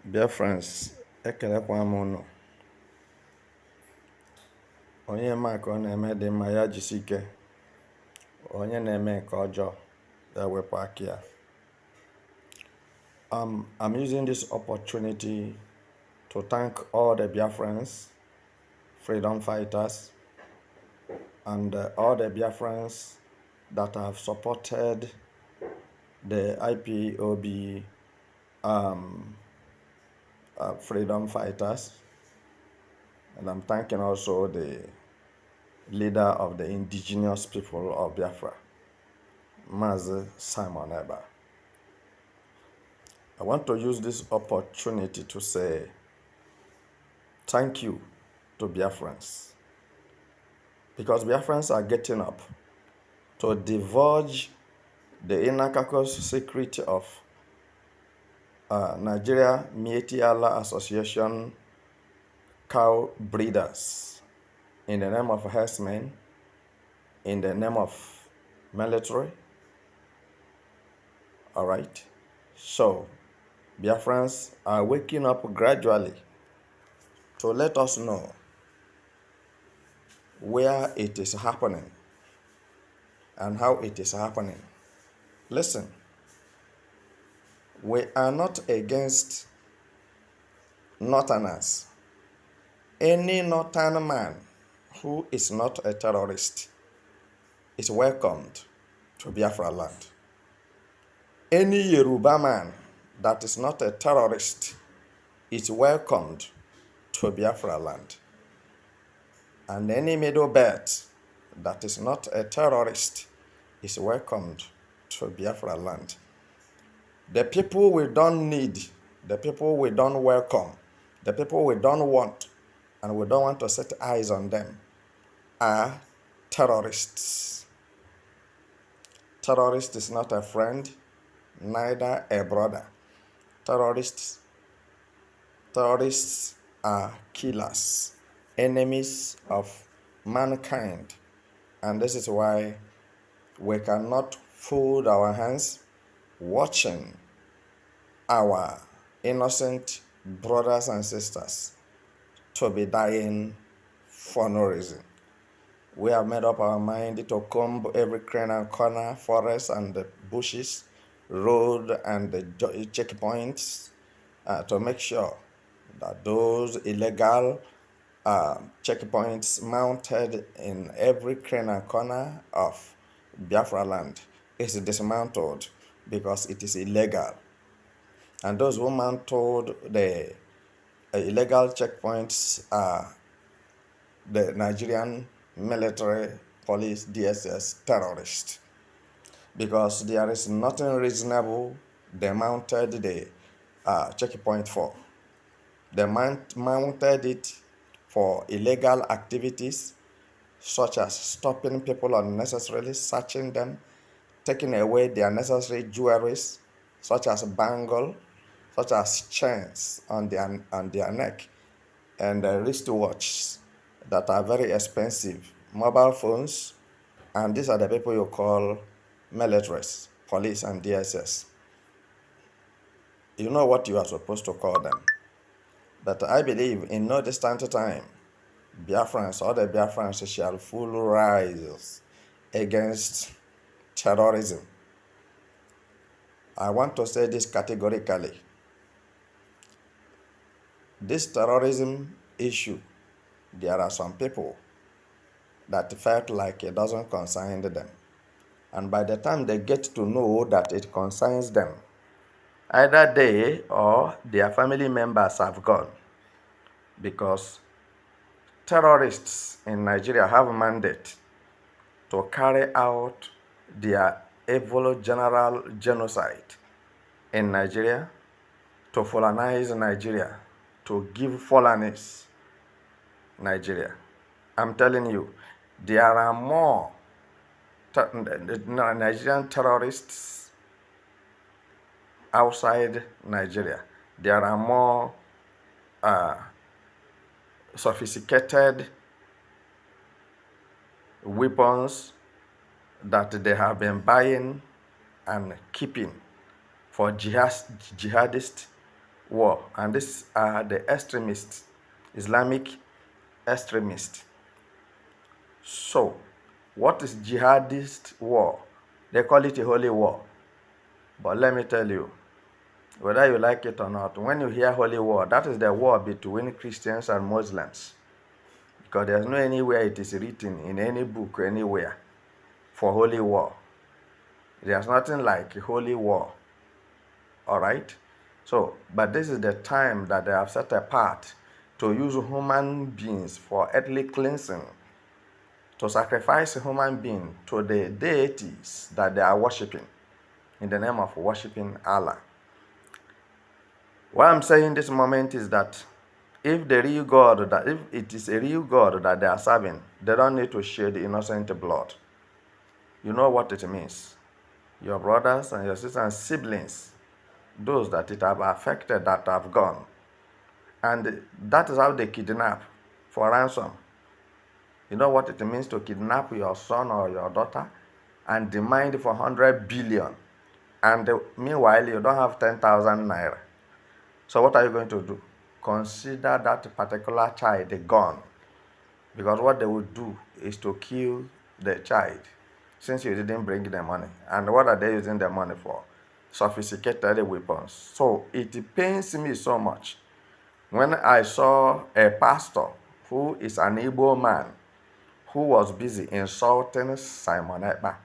Dear friends, ekelekwa m unu. Onye ma ka ọ na-eme dị mma ya jisi ike. Onye na-eme nke ọjọọ ya wepụ aka ya. I'm using this opportunity to thank all the Biafrans, freedom fighters, and all the Biafrans that have supported the IPOB freedom fighters. And I'm thanking also the leader of the indigenous people of Biafra, Mazi Simon Eba. I want to use this opportunity to say thank you to Biafrans, because Biafrans are getting up to divulge the inner caucus secret of Nigeria Mieti Allah Association cow breeders in the name of herdsmen, in the name of military. All right. So, Biafrans are waking up gradually to let us know where it is happening and how it is happening. Listen, we are not against Northerners. Any Northern man who is not a terrorist is welcomed to Biafra land. Any Yoruba man that is not a terrorist is welcomed to Biafra land. And any Middle Belt that is not a terrorist is welcomed to Biafra land. The people we don't need, the people we don't welcome, the people we don't want, and we don't want to set eyes on them are terrorists. Terrorist is not a friend, neither a brother. Terrorists are killers, enemies of mankind. And this is why we cannot fold our hands watching our innocent brothers and sisters to be dying for no reason. We have made up our mind to comb every crane and corner, forest and the bushes, road and the checkpoints to make sure that those illegal checkpoints mounted in every crane and corner of Biafra land is dismantled, because it is illegal. And those who mounted the illegal checkpoints are the Nigerian military, police, DSS terrorists, because there is nothing reasonable they mounted the checkpoint for. They mounted it for illegal activities, such as stopping people unnecessarily, searching them, taking away their necessary jewelries, such as bangle, such as chains on their neck, and wristwatches that are very expensive, mobile phones, and these are the people you call militaries, police, and DSS. You know what you are supposed to call them. But I believe in no distant time, Biafrans, all the Biafrans shall full rise against terrorism. I want to say this categorically. This terrorism issue, there are some people that felt like it doesn't concern them. And by the time they get to know that it concerns them, either they or their family members have gone. Because terrorists in Nigeria have a mandate to carry out their evil general genocide in Nigeria, to Fulanize Nigeria, to give Fulanis Nigeria. I'm telling you, there are more Nigerian terrorists outside Nigeria. There are more sophisticated weapons that they have been buying and keeping for jihadists war, and these are the extremists, Islamic extremists. So, what is jihadist war? They call it a holy war. But let me tell you, whether you like it or not, when you hear holy war, that is the war between Christians and Muslims. Because there's no anywhere it is written in any book anywhere for holy war. There's nothing like holy war. All right? So, but this is the time that they have set apart to use human beings for earthly cleansing, to sacrifice a human being to the deities that they are worshiping in the name of worshiping Allah. What I'm saying this moment is that if it is a real God that they are serving, they don't need to shed innocent blood. You know what it means. Your brothers and your sisters and siblings, those that it have affected, that have gone. And that is how they kidnap for ransom. You know what it means to kidnap your son or your daughter and demand for 100 billion. And meanwhile, you don't have 10,000 naira. So what are you going to do? Consider that particular child gone. Because what they would do is to kill the child since you didn't bring the money. And what are they using the money for? Sophisticated weapons. So it pains me so much when I saw a pastor who is an Igbo man who was busy insulting Simon Ekpa,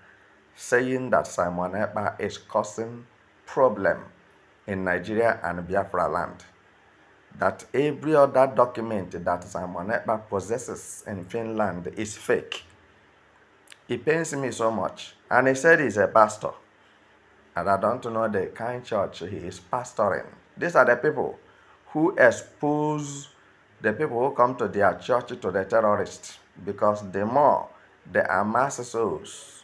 saying that Simon Ekpa is causing problem in Nigeria and Biafra land. That every other document that Simon Ekpa possesses in Finland is fake. It pains me so much. And he said he's a pastor. And I don't know the kind church he is pastoring. These are the people who expose the people who come to their church to the terrorists. Because the more they amass souls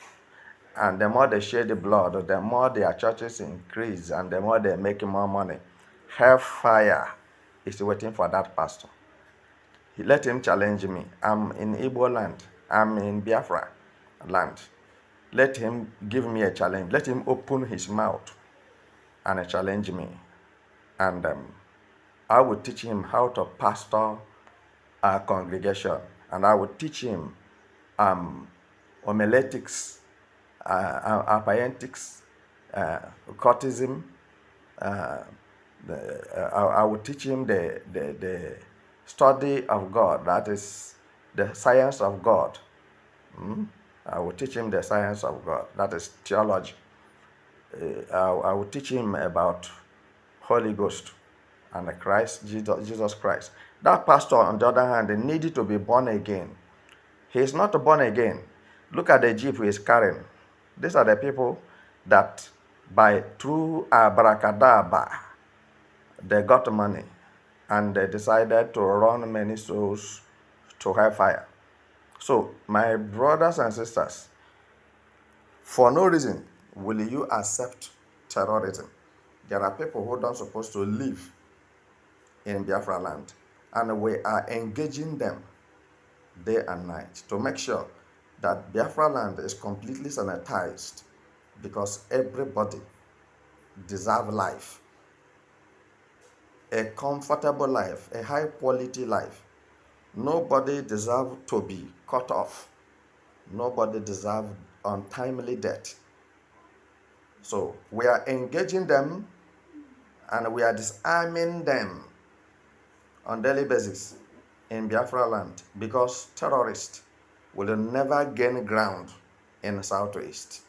and the more they shed the blood, the more their churches increase and the more they make more money. Hellfire is waiting for that pastor. Let him challenge me. I'm in Igbo land. I'm in Biafra land. Let him give me a challenge. Let him open his mouth and challenge me. And I will teach him how to pastor our congregation. And I will teach him homiletics, apologetics, courtism. I will teach him the study of God, that is the science of God. I will teach him the science of God, that is theology. I will teach him about Holy Ghost and Christ, Jesus Christ. That pastor, on the other hand, needed to be born again. He is not born again. Look at the jeep he is carrying. These are the people that through abracadabra, they got money and they decided to run many souls to hellfire. So, my brothers and sisters, for no reason will you accept terrorism. There are people who don't supposed to live in Biafra land, and we are engaging them day and night to make sure that Biafra land is completely sanitized, because everybody deserves life, a comfortable life, a high quality life. Nobody deserves to be cut off. Nobody deserves untimely death. So we are engaging them and we are disarming them on daily basis in Biafra land, because terrorists will never gain ground in the southwest.